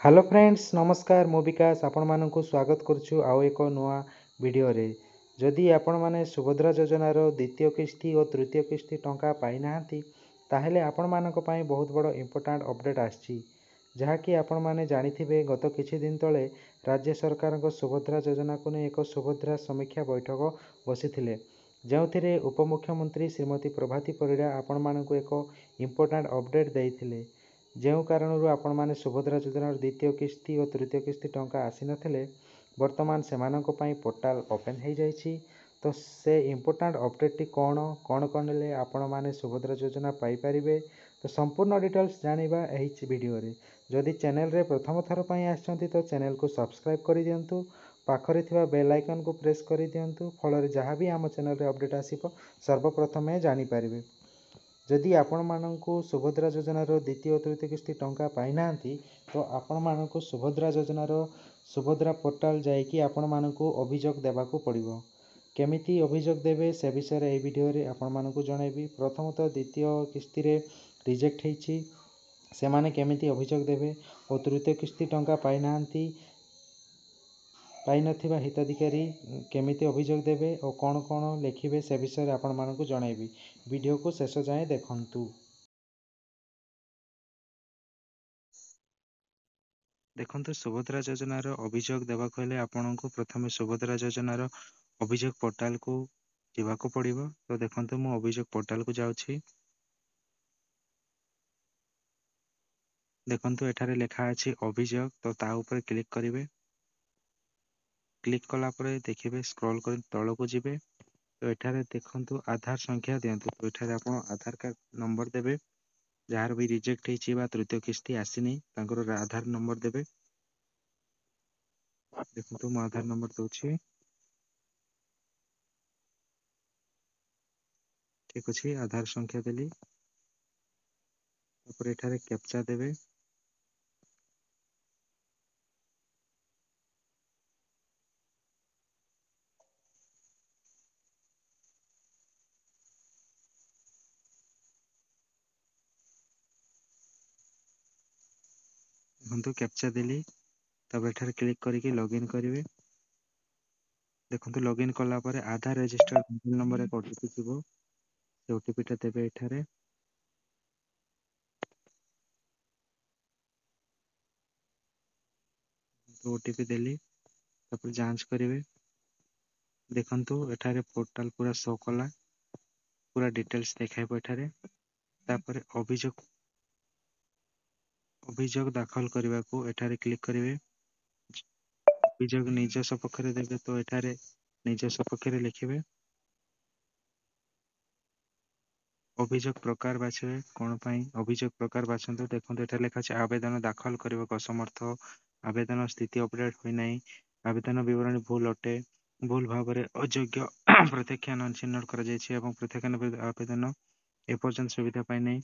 Hello friends नमस्कार मु विकास आपण मानक स्वागत करुछु आउ एक नुआ वीडियो रे जदि आपण माने सुभद्रा योजनार द्वितीय किस्ती और तृतीय किस्ती टंका पाई नाहंती ताहेले आपण मानक पई बहुत बड़ इंपोर्टेंट अपडेट आछि जहाँकि आपण माने जानिथिबे गत किछि दिन तले राज्य सरकार सुभद्रा योजना को एक सुभद्रा समीक्षा बैठक बसिथिले जोथिरे उपमुख्यमंत्री श्रीमती प्रभाती परिड़ा आपण मानक एक इंपोर्टेंट अपडेट देइथिले जो कारण आपण मैंने सुभद्रा योजनार द्वितीय किस्ती और तृतीय किस्ती टंका आसी नथिले वर्तमान से पोर्टाल ओपन हो जाइए तो से इम्पोर्टाट अपडेट टी कौन कौन कौन ले आपण मैंने सुभद्रा योजना पाइपर तो संपूर्ण डिटेल्स जानिबा एही वीडियो रे जदि चैनल रे प्रथम थर पई आछंती तो चैनल को सब्सक्राइब कर दियंतु पाखरे थिबा बेल आइकन को प्रेस कर दियंतु फल जहाँ भी आम चैनल रे अपडेट आसीबो सर्वप्रथमे जानि परिबे जदि आपण मानक सुभद्रा योजनार द्वितीय और तृतीय किस्ती टंका पाई नाहंती तो आपण मानक सुभद्रा योजनार सुभद्रा पोर्टाल जाइकी आपण मानक अभियोग देवाकू पड़िबो केमिति अभियोग देबे से विषय रे वीडियो रे आपण मानक जणैबी प्रथमतः द्वितीय किस्ती रे रिजेक्ट हेछि से माने केमिति अभियोग देबे और तृतीय किस्ती टंका पाई नाहंती पाई नथिबा हिताधिकारी केमिति अभियोग देबे और कौन कौन लिखिबे से विषय आपण मानक जणैबी वीडियो को शेष जाए देखंतु। देखंतु सुभद्रा योजनार अभियोग देबाक हेले आपनको प्रथमे सुभद्रा योजनार अभियोग पोर्टाल को जीवाको पड़िबो तो देखंतु मो अभियोग पोर्टाल को जाउछि देखंतु एठारे लेखा अछि अभियोग तो ता ऊपर क्लिक करिवे क्लिक कला परे देखिबे स्क्रॉल कर तळ को जिवे तो एठारे देखंतु आधार संख्या दियंतु तो एठारे आपण आधार कार्ड नंबर देबे जार भी रिजेक्ट हेछि बा तृतीय किस्ती आसीनी तांकर आधार नंबर देबे देखंतु मो आधार नंबर दोछि ठीक अछि आधार संख्या देली तापर एठारे कैप्चा देबे देखंतु कैप्चा देली तब एठारे क्लिक करके लॉगिन करिवे देखंतु लॉगिन कला परे आधार रजिस्टर्ड मोबाइल नंबर एक ओटीपी थिबो से ओटीपी टा देबे एठारे तो ओटीपी देली तापर जांच करिवे देखंतु एठारे पोर्टल पूरा शो कला पूरा डिटेल्स देखाइबो एठारे तापर अभियोग दाखल करने को एठारे क्लिक करिवे अभियोग निज सपक्ष देबे तो एठारे निज सपक्ष लिखिबे अभियोग प्रकार बाछिबे कोन पई अभियोग प्रकार बाछंतु देखंतु एठारे लिखा अछि आवेदन दाखल करबा को असमर्थ आवेदन स्थिति अपडेट होई नै आवेदन विवरण भूल अटे भूल भाव में अयोग्य प्रत्याख्यान चिन्हट करा जायछि एवं प्रत्याख्यान आवेदन एपर्यंत सुविधा पाई नै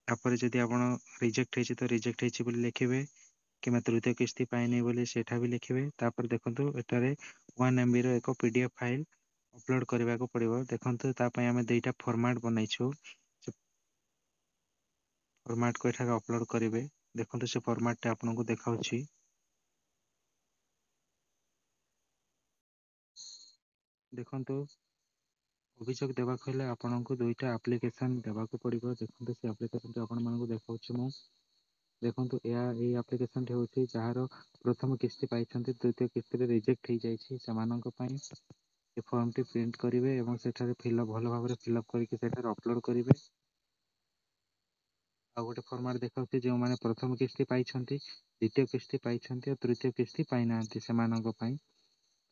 तापर जदि आपण रिजेक्ट हेछि तो रिजेक्ट हेछि बोली लिखिबे कि तृतीय किस्ती पाइनी बोली सेठा भी लिखिबे तापर देखंतु एटारे 1 MB रो एक पीडीएफ फाइल अपलोड करबा को पड़िबो देखंतु ता पई हमें दुईटा फॉर्मेट बनाइछु फॉर्मेट को एठारे अपलोड करिवे देखंतु से फॉर्मेट टा आपन को देखाउछि देखंतु अभियोग देबा खले आपन को दुईटा एप्लीकेशन देबा को पड़िबो देखंतु से एप्लीकेशन टा आपन मानको देखाउछि मु देखंतु या ए एप्लीकेशन टे होछि जहार प्रथम किस्ती पाइछन्ति द्वितीय किस्ती रे रिजेक्ट हे जाइछि समानक पई ए फॉर्म टी प्रिंट करिवे एवं सेठारे फिलअप भलो भाबरे फिलअप करके सेठारे अपलोड करिवे आ गोटे फॉर्मेट देखाउछि जे माने प्रथम किस्ती पाइछन्ति द्वितीय किस्ती पाइछन्ति और तृतीय किस्ती पाइ नाहंति समानक पई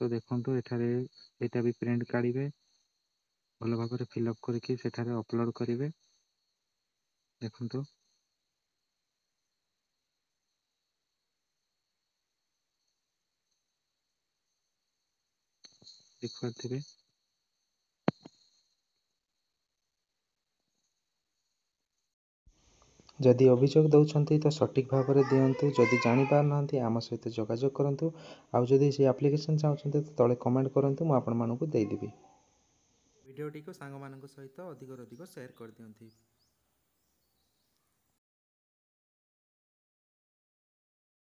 तो देखंतु एठारे एटा भी प्रिंट काढिवे भलो भाबरे फिलअप करके सेठारे अपलोड करिवे देखंतु देखुथिबे जदि अभियोग दउछन्ति तो सटीक भाव में दियंतु जदि जानि पार नाहंति आम सहित जोगाजोग करंतु आउ जदि से एप्लीकेशन चाहछन्ति तो तळे कमेंट करंतु मु आपण मानकु देइ देबी वीडियो टी को सांग मानक सहित अधिक शेयर कर दियंतु।